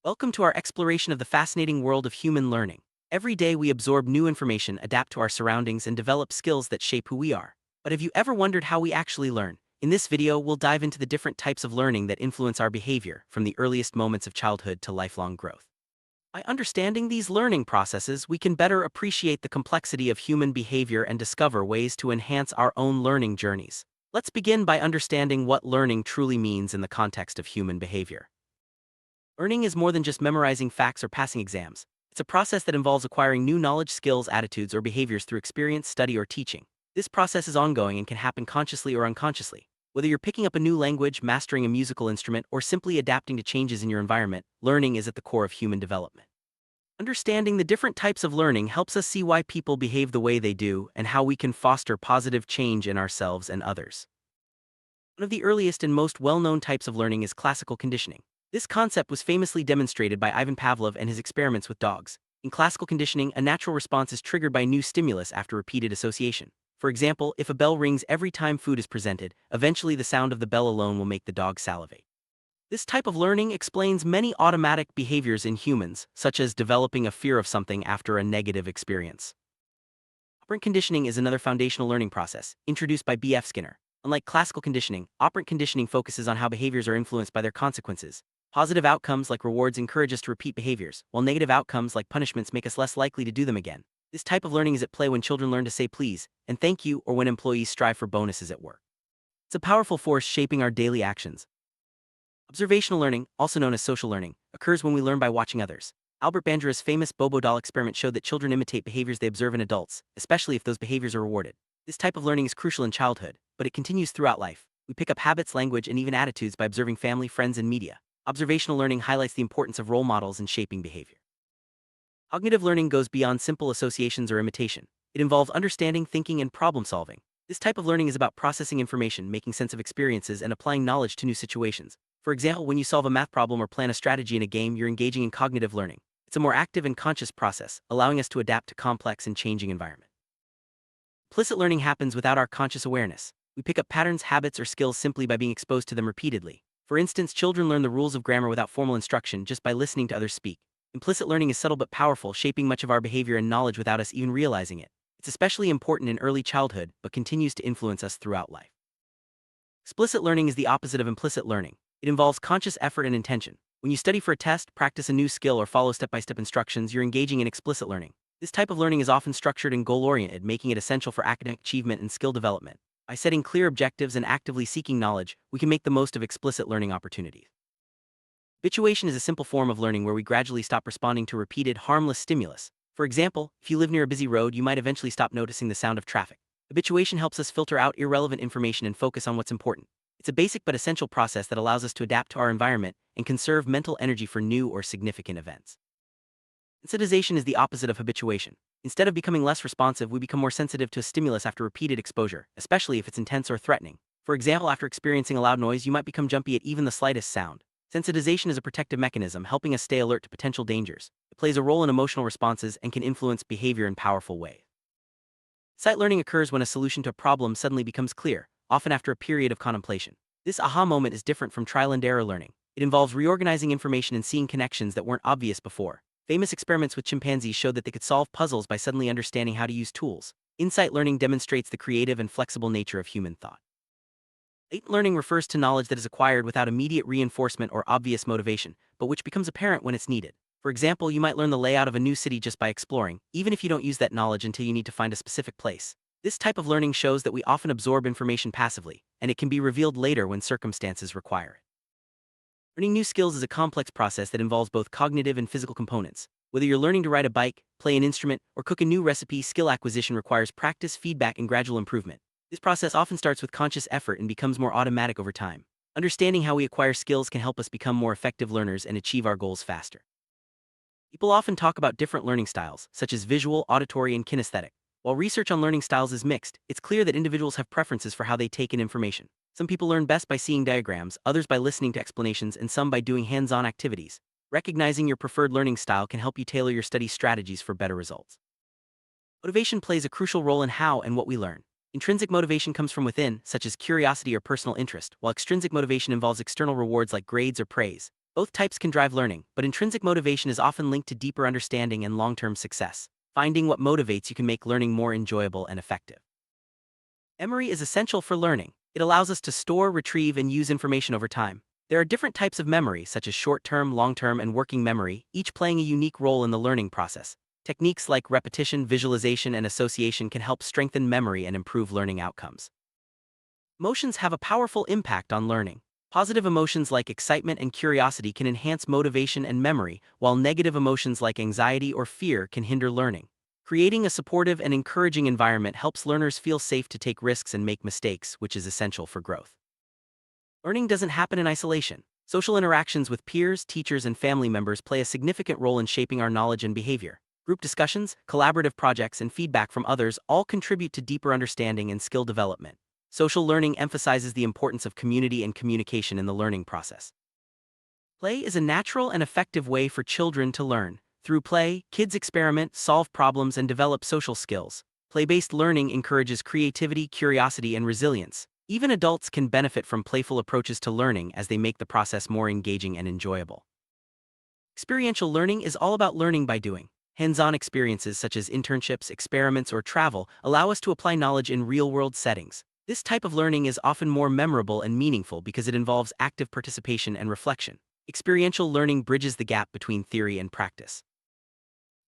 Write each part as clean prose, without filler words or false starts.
Welcome to our exploration of the fascinating world of human learning. Every day we absorb new information, adapt to our surroundings, and develop skills that shape who we are. But have you ever wondered how we actually learn? In this video, we'll dive into the different types of learning that influence our behavior, from the earliest moments of childhood to lifelong growth. By understanding these learning processes, we can better appreciate the complexity of human behavior and discover ways to enhance our own learning journeys. Let's begin by understanding what learning truly means in the context of human behavior. Learning is more than just memorizing facts or passing exams. It's a process that involves acquiring new knowledge, skills, attitudes, or behaviors through experience, study, or teaching. This process is ongoing and can happen consciously or unconsciously. Whether you're picking up a new language, mastering a musical instrument, or simply adapting to changes in your environment, learning is at the core of human development. Understanding the different types of learning helps us see why people behave the way they do and how we can foster positive change in ourselves and others. One of the earliest and most well-known types of learning is classical conditioning. This concept was famously demonstrated by Ivan Pavlov and his experiments with dogs. In classical conditioning, a natural response is triggered by new stimulus after repeated association. For example, if a bell rings every time food is presented, eventually the sound of the bell alone will make the dog salivate. This type of learning explains many automatic behaviors in humans, such as developing a fear of something after a negative experience. Operant conditioning is another foundational learning process, introduced by B.F. Skinner. Unlike classical conditioning, operant conditioning focuses on how behaviors are influenced by their consequences. Positive outcomes like rewards encourage us to repeat behaviors, while negative outcomes like punishments make us less likely to do them again. This type of learning is at play when children learn to say please and thank you, or when employees strive for bonuses at work. It's a powerful force shaping our daily actions. Observational learning, also known as social learning, occurs when we learn by watching others. Albert Bandura's famous Bobo doll experiment showed that children imitate behaviors they observe in adults, especially if those behaviors are rewarded. This type of learning is crucial in childhood, but it continues throughout life. We pick up habits, language, and even attitudes by observing family, friends, and media. Observational learning highlights the importance of role models in shaping behavior. Cognitive learning goes beyond simple associations or imitation. It involves understanding, thinking, and problem solving. This type of learning is about processing information, making sense of experiences, and applying knowledge to new situations. For example, when you solve a math problem or plan a strategy in a game, you're engaging in cognitive learning. It's a more active and conscious process, allowing us to adapt to complex and changing environments. Implicit learning happens without our conscious awareness. We pick up patterns, habits, or skills simply by being exposed to them repeatedly. For instance, children learn the rules of grammar without formal instruction, just by listening to others speak. Implicit learning is subtle but powerful, shaping much of our behavior and knowledge without us even realizing it. It's especially important in early childhood, but continues to influence us throughout life. Explicit learning is the opposite of implicit learning. It involves conscious effort and intention. When you study for a test, practice a new skill, or follow step-by-step instructions, you're engaging in explicit learning. This type of learning is often structured and goal-oriented, making it essential for academic achievement and skill development. By setting clear objectives and actively seeking knowledge, we can make the most of explicit learning opportunities. Habituation is a simple form of learning where we gradually stop responding to repeated, harmless stimulus. For example, if you live near a busy road, you might eventually stop noticing the sound of traffic. Habituation helps us filter out irrelevant information and focus on what's important. It's a basic but essential process that allows us to adapt to our environment and conserve mental energy for new or significant events. Sensitization is the opposite of habituation. Instead of becoming less responsive, we become more sensitive to a stimulus after repeated exposure, especially if it's intense or threatening. For example, after experiencing a loud noise, you might become jumpy at even the slightest sound. Sensitization is a protective mechanism, helping us stay alert to potential dangers. It plays a role in emotional responses and can influence behavior in powerful ways. Sight learning occurs when a solution to a problem suddenly becomes clear, often after a period of contemplation. This aha moment is different from trial and error learning. It involves reorganizing information and seeing connections that weren't obvious before. Famous experiments with chimpanzees showed that they could solve puzzles by suddenly understanding how to use tools. Insight learning demonstrates the creative and flexible nature of human thought. Latent learning refers to knowledge that is acquired without immediate reinforcement or obvious motivation, but which becomes apparent when it's needed. For example, you might learn the layout of a new city just by exploring, even if you don't use that knowledge until you need to find a specific place. This type of learning shows that we often absorb information passively, and it can be revealed later when circumstances require it. Learning new skills is a complex process that involves both cognitive and physical components. Whether you're learning to ride a bike, play an instrument, or cook a new recipe, skill acquisition requires practice, feedback, and gradual improvement. This process often starts with conscious effort and becomes more automatic over time. Understanding how we acquire skills can help us become more effective learners and achieve our goals faster. People often talk about different learning styles, such as visual, auditory, and kinesthetic. While research on learning styles is mixed, it's clear that individuals have preferences for how they take in information. Some people learn best by seeing diagrams, others by listening to explanations, and some by doing hands-on activities. Recognizing your preferred learning style can help you tailor your study strategies for better results. Motivation plays a crucial role in how and what we learn. Intrinsic motivation comes from within, such as curiosity or personal interest, while extrinsic motivation involves external rewards like grades or praise. Both types can drive learning, but intrinsic motivation is often linked to deeper understanding and long-term success. Finding what motivates you can make learning more enjoyable and effective. Memory is essential for learning. It allows us to store, retrieve, and use information over time. There are different types of memory, such as short-term, long-term, and working memory, each playing a unique role in the learning process. Techniques like repetition, visualization, and association can help strengthen memory and improve learning outcomes. Emotions have a powerful impact on learning. Positive emotions like excitement and curiosity can enhance motivation and memory, while negative emotions like anxiety or fear can hinder learning. Creating a supportive and encouraging environment helps learners feel safe to take risks and make mistakes, which is essential for growth. Learning doesn't happen in isolation. Social interactions with peers, teachers, and family members play a significant role in shaping our knowledge and behavior. Group discussions, collaborative projects, and feedback from others all contribute to deeper understanding and skill development. Social learning emphasizes the importance of community and communication in the learning process. Play is a natural and effective way for children to learn. Through play, kids experiment, solve problems, and develop social skills. Play-based learning encourages creativity, curiosity, and resilience. Even adults can benefit from playful approaches to learning as they make the process more engaging and enjoyable. Experiential learning is all about learning by doing. Hands-on experiences such as internships, experiments, or travel allow us to apply knowledge in real-world settings. This type of learning is often more memorable and meaningful because it involves active participation and reflection. Experiential learning bridges the gap between theory and practice.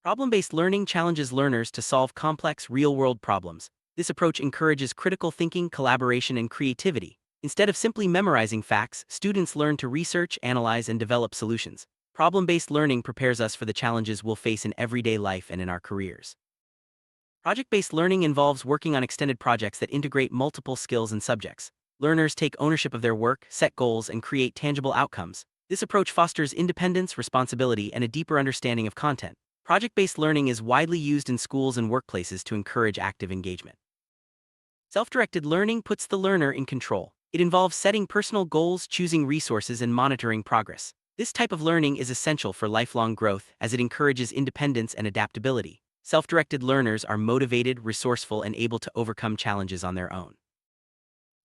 Problem-based learning challenges learners to solve complex, real-world problems. This approach encourages critical thinking, collaboration, and creativity. Instead of simply memorizing facts, students learn to research, analyze, and develop solutions. Problem-based learning prepares us for the challenges we'll face in everyday life and in our careers. Project-based learning involves working on extended projects that integrate multiple skills and subjects. Learners take ownership of their work, set goals, and create tangible outcomes. This approach fosters independence, responsibility, and a deeper understanding of content. Project-based learning is widely used in schools and workplaces to encourage active engagement. Self-directed learning puts the learner in control. It involves setting personal goals, choosing resources, and monitoring progress. This type of learning is essential for lifelong growth as it encourages independence and adaptability. Self-directed learners are motivated, resourceful, and able to overcome challenges on their own.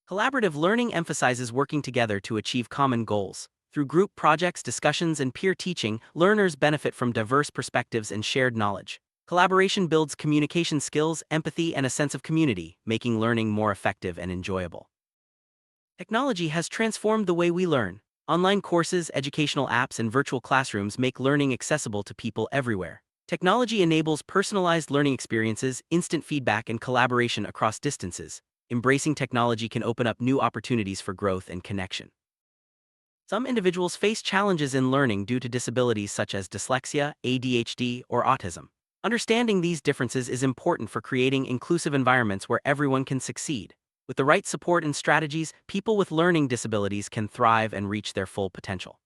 Collaborative learning emphasizes working together to achieve common goals. Through group projects, discussions, and peer teaching, learners benefit from diverse perspectives and shared knowledge. Collaboration builds communication skills, empathy, and a sense of community, making learning more effective and enjoyable. Technology has transformed the way we learn. Online courses, educational apps, and virtual classrooms make learning accessible to people everywhere. Technology enables personalized learning experiences, instant feedback, and collaboration across distances. Embracing technology can open up new opportunities for growth and connection. Some individuals face challenges in learning due to disabilities such as dyslexia, ADHD, or autism. Understanding these differences is important for creating inclusive environments where everyone can succeed. With the right support and strategies, people with learning disabilities can thrive and reach their full potential.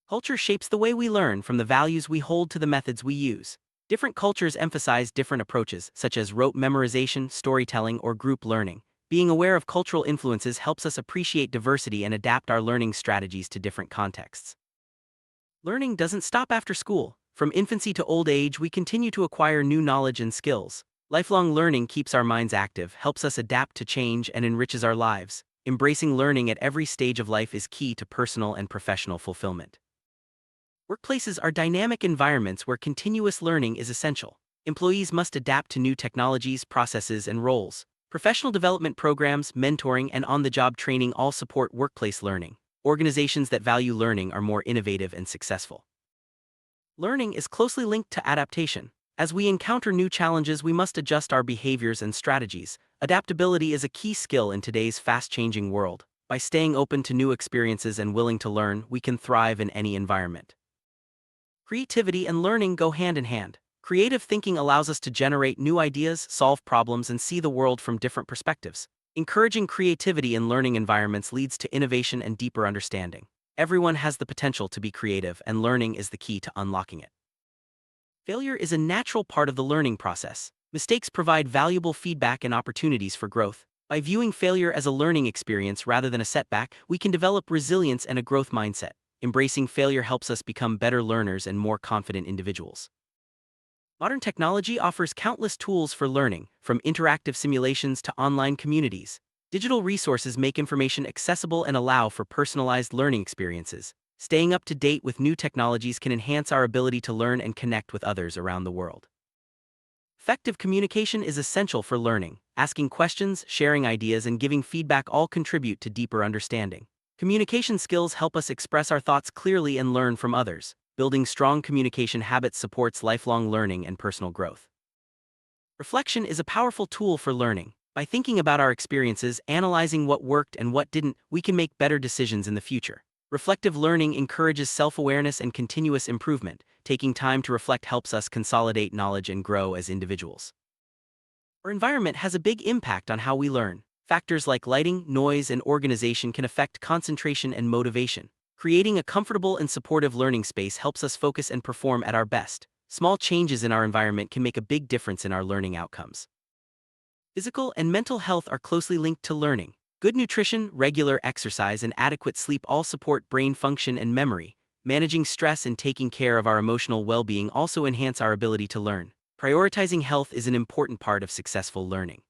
Culture shapes the way we learn, from the values we hold to the methods we use. Different cultures emphasize different approaches, such as rote memorization, storytelling, or group learning. Being aware of cultural influences helps us appreciate diversity and adapt our learning strategies to different contexts. Learning doesn't stop after school. From infancy to old age, we continue to acquire new knowledge and skills. Lifelong learning keeps our minds active, helps us adapt to change, and enriches our lives. Embracing learning at every stage of life is key to personal and professional fulfillment. Workplaces are dynamic environments where continuous learning is essential. Employees must adapt to new technologies, processes, and roles. Professional development programs, mentoring, and on-the-job training all support workplace learning. Organizations that value learning are more innovative and successful. Learning is closely linked to adaptation. As we encounter new challenges, we must adjust our behaviors and strategies. Adaptability is a key skill in today's fast-changing world. By staying open to new experiences and willing to learn, we can thrive in any environment. Creativity and learning go hand in hand. Creative thinking allows us to generate new ideas, solve problems, and see the world from different perspectives. Encouraging creativity in learning environments leads to innovation and deeper understanding. Everyone has the potential to be creative, and learning is the key to unlocking it. Failure is a natural part of the learning process. Mistakes provide valuable feedback and opportunities for growth. By viewing failure as a learning experience rather than a setback, we can develop resilience and a growth mindset. Embracing failure helps us become better learners and more confident individuals. Modern technology offers countless tools for learning, from interactive simulations to online communities. Digital resources make information accessible and allow for personalized learning experiences. Staying up to date with new technologies can enhance our ability to learn and connect with others around the world. Effective communication is essential for learning. Asking questions, sharing ideas, and giving feedback all contribute to deeper understanding. Communication skills help us express our thoughts clearly and learn from others. Building strong communication habits supports lifelong learning and personal growth. Reflection is a powerful tool for learning. By thinking about our experiences, analyzing what worked and what didn't, we can make better decisions in the future. Reflective learning encourages self-awareness and continuous improvement. Taking time to reflect helps us consolidate knowledge and grow as individuals. Our environment has a big impact on how we learn. Factors like lighting, noise, and organization can affect concentration and motivation. Creating a comfortable and supportive learning space helps us focus and perform at our best. Small changes in our environment can make a big difference in our learning outcomes. Physical and mental health are closely linked to learning. Good nutrition, regular exercise, and adequate sleep all support brain function and memory. Managing stress and taking care of our emotional well-being also enhance our ability to learn. Prioritizing health is an important part of successful learning.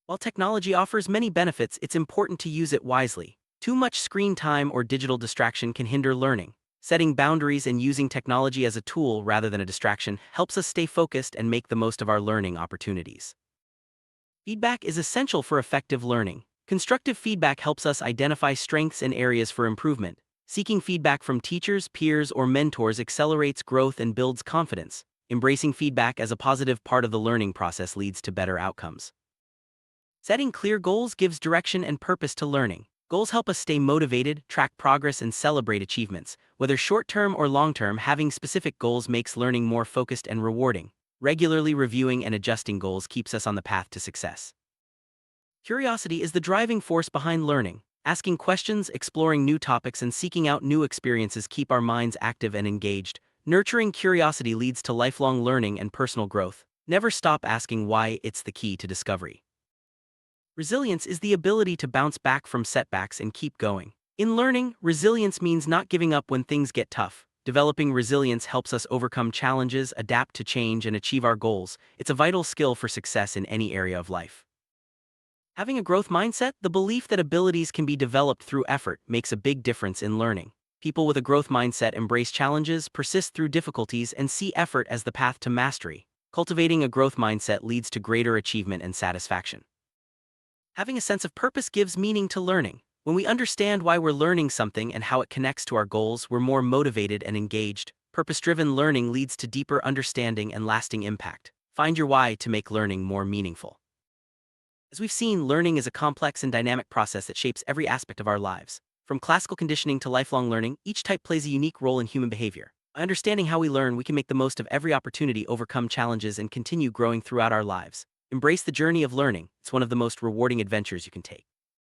While technology offers many benefits, it's important to use it wisely. Too much screen time or digital distraction can hinder learning. Setting boundaries and using technology as a tool rather than a distraction helps us stay focused and make the most of our learning opportunities. Feedback is essential for effective learning. Constructive feedback helps us identify strengths and areas for improvement. Seeking feedback from teachers, peers, or mentors accelerates growth and builds confidence. Embracing feedback as a positive part of the learning process leads to better outcomes. Setting clear goals gives direction and purpose to learning. Goals help us stay motivated, track progress, and celebrate achievements. Whether short-term or long-term, having specific goals makes learning more focused and rewarding. Regularly reviewing and adjusting goals keeps us on the path to success. Curiosity is the driving force behind learning. Asking questions, exploring new topics, and seeking out new experiences keep our minds active and engaged. Nurturing curiosity leads to lifelong learning and personal growth. Never stop asking why. It's the key to discovery. Resilience is the ability to bounce back from setbacks and keep going. In learning, resilience means not giving up when things get tough. Developing resilience helps us overcome challenges, adapt to change, and achieve our goals. It's a vital skill for success in any area of life. Having a growth mindset, the belief that abilities can be developed through effort, makes a big difference in learning. People with a growth mindset embrace challenges, persist through difficulties, and see effort as the path to mastery. Cultivating a growth mindset leads to greater achievement and satisfaction. Having a sense of purpose gives meaning to learning. When we understand why we're learning something and how it connects to our goals, we're more motivated and engaged. Purpose-driven learning leads to deeper understanding and lasting impact. Find your why to make learning more meaningful. As we've seen, learning is a complex and dynamic process that shapes every aspect of our lives. From classical conditioning to lifelong learning, each type plays a unique role in human behavior. By understanding how we learn, we can make the most of every opportunity, overcome challenges, and continue growing throughout our lives. Embrace the journey of learning. It's one of the most rewarding adventures you can take.